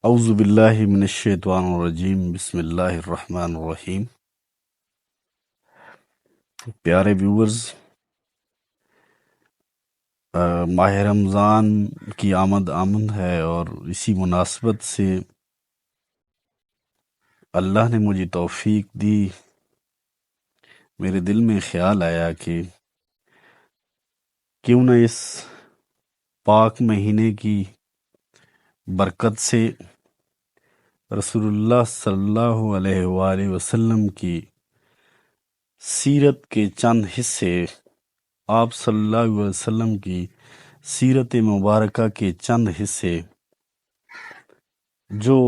اعوذ باللہ من الشیطان الرجیم بسم اللہ الرحمن الرحیم۔ پیارے ویورز، ماہ رمضان کی آمد ہے اور اسی مناسبت سے اللہ نے مجھے توفیق دی۔ میرے دل میں خیال آیا کہ کیوں نہ اس پاک مہینے کی برکت سے رسول اللہ صلی اللہ علیہ وآلہ وسلم کی سیرت کے چند حصے، آپ صلی اللہ علیہ وسلم کی سیرت مبارکہ کے چند حصے جو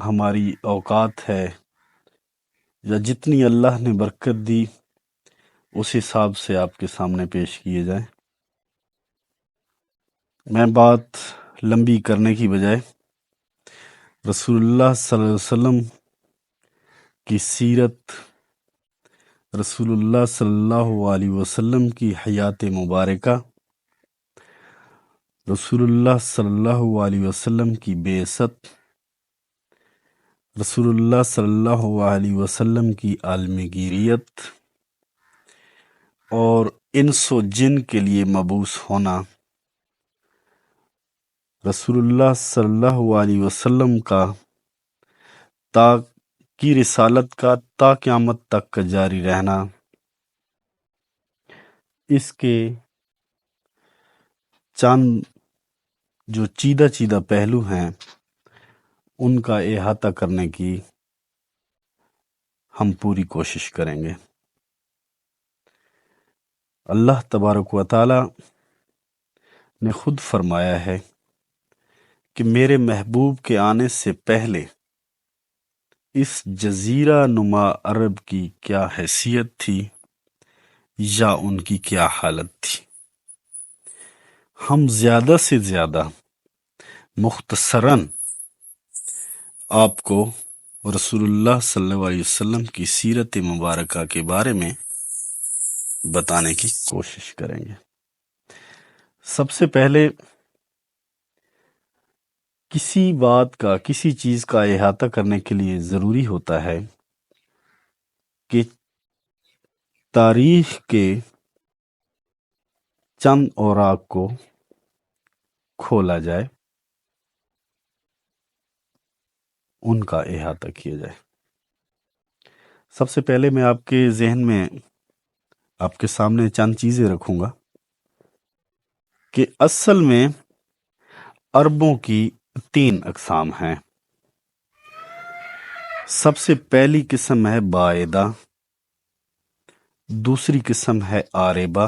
ہماری اوقات ہے یا جتنی اللہ نے برکت دی اس حساب سے آپ کے سامنے پیش کیے جائیں۔ میں بات لمبی کرنے کی بجائے رسول اللہ صلی اللہ علیہ وسلم کی سیرت، رسول اللہ صلی اللہ علیہ وسلم کی حیات مبارکہ، رسول اللہ صلی اللہ علیہ وسلم کی بعثت، رسول اللہ صلی اللہ علیہ وسلم کی عالمگیریت اور انس و جن کے لیے مبعوث ہونا، رسول اللہ صلی اللہ علیہ وسلم کا کی رسالت کا تا قیامت تک کا جاری رہنا، اس کے چند جو چیدہ پہلو ہیں ان کا احاطہ کرنے کی ہم پوری کوشش کریں گے۔ اللہ تبارک و تعالی نے خود فرمایا ہے کہ میرے محبوب کے آنے سے پہلے اس جزیرہ نما عرب کی کیا حیثیت تھی یا ان کی کیا حالت تھی۔ ہم زیادہ سے زیادہ مختصراً آپ کو رسول اللہ صلی اللہ علیہ وسلم کی سیرت مبارکہ کے بارے میں بتانے کی کوشش کریں گے۔ سب سے پہلے کسی بات کا، کسی چیز کا احاطہ کرنے کے لیے ضروری ہوتا ہے کہ تاریخ کے چند اوراق کو کھولا جائے، ان کا احاطہ کیا جائے۔ سب سے پہلے میں آپ کے ذہن میں، آپ کے سامنے چند چیزیں رکھوں گا کہ اصل میں عربوں کی 3 اقسام ہیں۔ سب سے پہلی قسم ہے باعدہ، دوسری قسم ہے عاربہ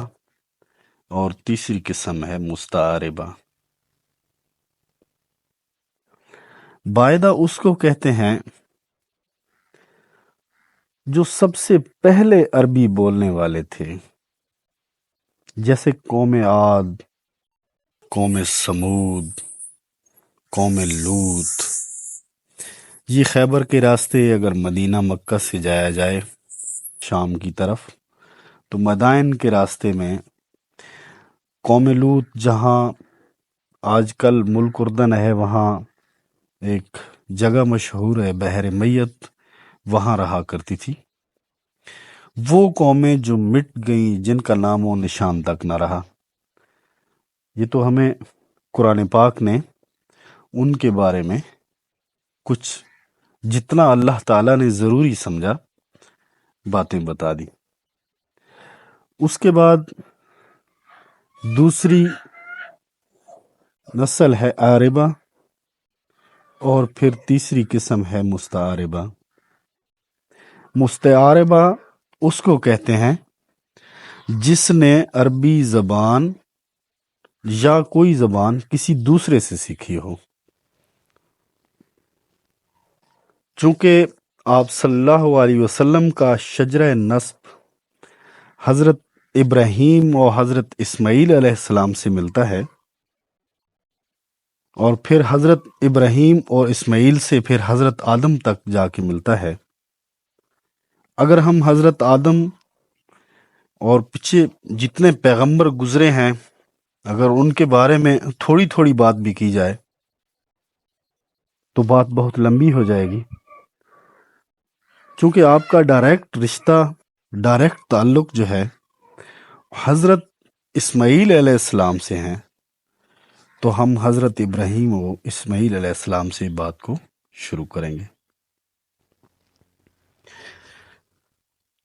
اور تیسری قسم ہے مستعاربہ۔ باعدہ اس کو کہتے ہیں جو سب سے پہلے عربی بولنے والے تھے، جیسے قوم عاد، قوم سمود، قوم لوط۔ یہ خیبر کے راستے اگر مدینہ مکہ سے جایا جائے شام کی طرف تو مدائن کے راستے میں قوم لوط، جہاں آج کل ملک اردن ہے، وہاں ایک جگہ مشہور ہے بحر میت، وہاں رہا کرتی تھی۔ وہ قومیں جو مٹ گئیں، جن کا نام و نشان تک نہ رہا، یہ تو ہمیں قرآن پاک نے ان کے بارے میں کچھ جتنا اللہ تعالیٰ نے ضروری سمجھا باتیں بتا دی۔ اس کے بعد دوسری نسل ہے عاربہ اور پھر تیسری قسم ہے مستعاربہ۔ مستعاربہ اس کو کہتے ہیں جس نے عربی زبان یا کوئی زبان کسی دوسرے سے سیکھی ہو۔ چونکہ آپ صلی اللہ علیہ وسلم کا شجرہ نسب حضرت ابراہیم اور حضرت اسماعیل علیہ السلام سے ملتا ہے، اور پھر حضرت ابراہیم اور اسماعیل سے پھر حضرت آدم تک جا کے ملتا ہے۔ اگر ہم حضرت آدم اور پیچھے جتنے پیغمبر گزرے ہیں، اگر ان کے بارے میں تھوڑی بات بھی کی جائے تو بات بہت لمبی ہو جائے گی، چونکہ آپ کا ڈائریکٹ رشتہ، ڈائریکٹ تعلق جو ہے حضرت اسماعیل علیہ السلام سے ہیں، تو ہم حضرت ابراہیم و اسماعیل علیہ السلام سے بات کو شروع کریں گے۔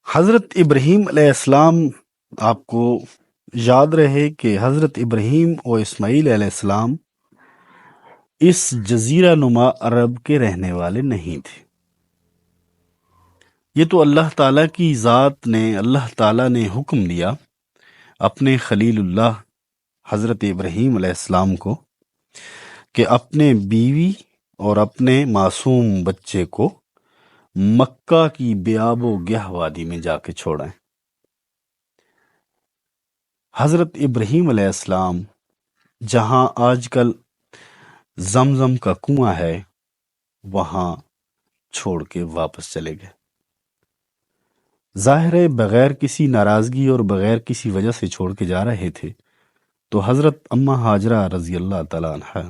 حضرت ابراہیم علیہ السلام، آپ کو یاد رہے کہ حضرت ابراہیم و اسماعیل علیہ السلام اس جزیرہ نما عرب کے رہنے والے نہیں تھے۔ یہ تو اللہ تعالیٰ کی ذات نے، اللہ تعالیٰ نے حکم دیا اپنے خلیل اللہ حضرت ابراہیم علیہ السلام کو کہ اپنے بیوی اور اپنے معصوم بچے کو مکہ کی بیاب و گیہ وادی میں جا کے چھوڑیں۔ حضرت ابراہیم علیہ السلام جہاں آج کل زمزم کا کنواں ہے وہاں چھوڑ کے واپس چلے گئے۔ ظاہر ہے بغیر کسی ناراضگی اور بغیر کسی وجہ سے چھوڑ کے جا رہے تھے، تو حضرت اماں ہاجرہ رضی اللہ تعالیٰ عنہا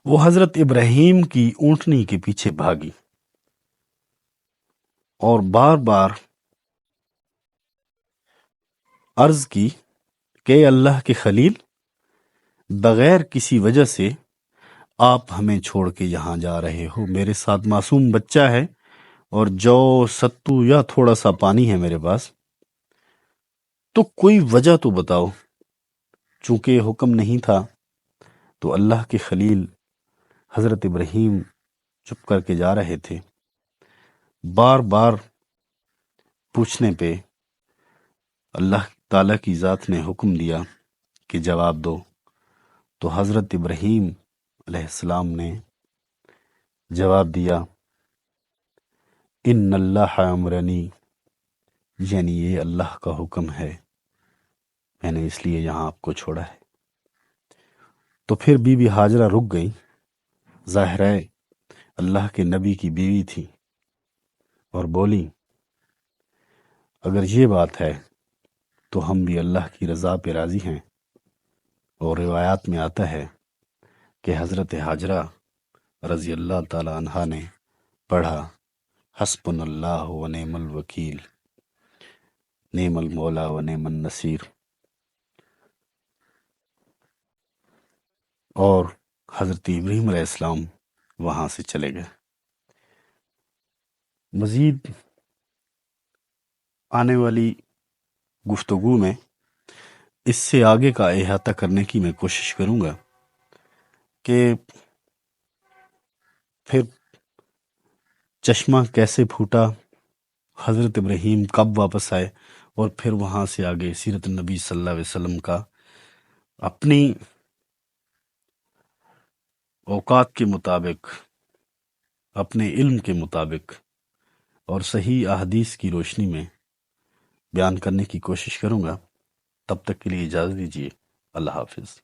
وہ حضرت ابراہیم کی اونٹنی کے پیچھے بھاگی اور بار بار عرض کی کہ اللہ کے خلیل، بغیر کسی وجہ سے آپ ہمیں چھوڑ کے یہاں جا رہے ہو، میرے ساتھ معصوم بچہ ہے اور جو ستو یا تھوڑا سا پانی ہے میرے پاس، تو کوئی وجہ تو بتاؤ۔ چونکہ حکم نہیں تھا تو اللہ کے خلیل حضرت ابراہیم چپ کر کے جا رہے تھے۔ بار بار پوچھنے پہ اللہ تعالیٰ کی ذات نے حکم دیا کہ جواب دو، تو حضرت ابراہیم علیہ السلام نے جواب دیا، ان اللہ امرنی، یعنی یہ اللہ کا حکم ہے، میں نے اس لیے یہاں آپ کو چھوڑا ہے۔ تو پھر بی بی ہاجرہ رک گئی۔ ظاہر ہے اللہ کے نبی کی بیوی تھی، اور بولی اگر یہ بات ہے تو ہم بھی اللہ کی رضا پہ راضی ہیں۔ اور روایات میں آتا ہے کہ حضرت ہاجرہ رضی اللہ تعالی عنہا نے پڑھا، حسبنا اللہ و نعم الوکیل، نعم المولا و نعم النصیر، اور حضرت ابراہیم علیہ السلام وہاں سے چلے گئے۔ مزید آنے والی گفتگو میں اس سے آگے کا احاطہ کرنے کی میں کوشش کروں گا کہ پھر چشمہ کیسے پھوٹا، حضرت ابراہیم کب واپس آئے، اور پھر وہاں سے آگے سیرت النبی صلی اللہ علیہ وسلم کا اپنی اوقات کے مطابق، اپنے علم کے مطابق اور صحیح احادیث کی روشنی میں بیان کرنے کی کوشش کروں گا۔ تب تک کے لیے اجازت دیجیے، اللہ حافظ۔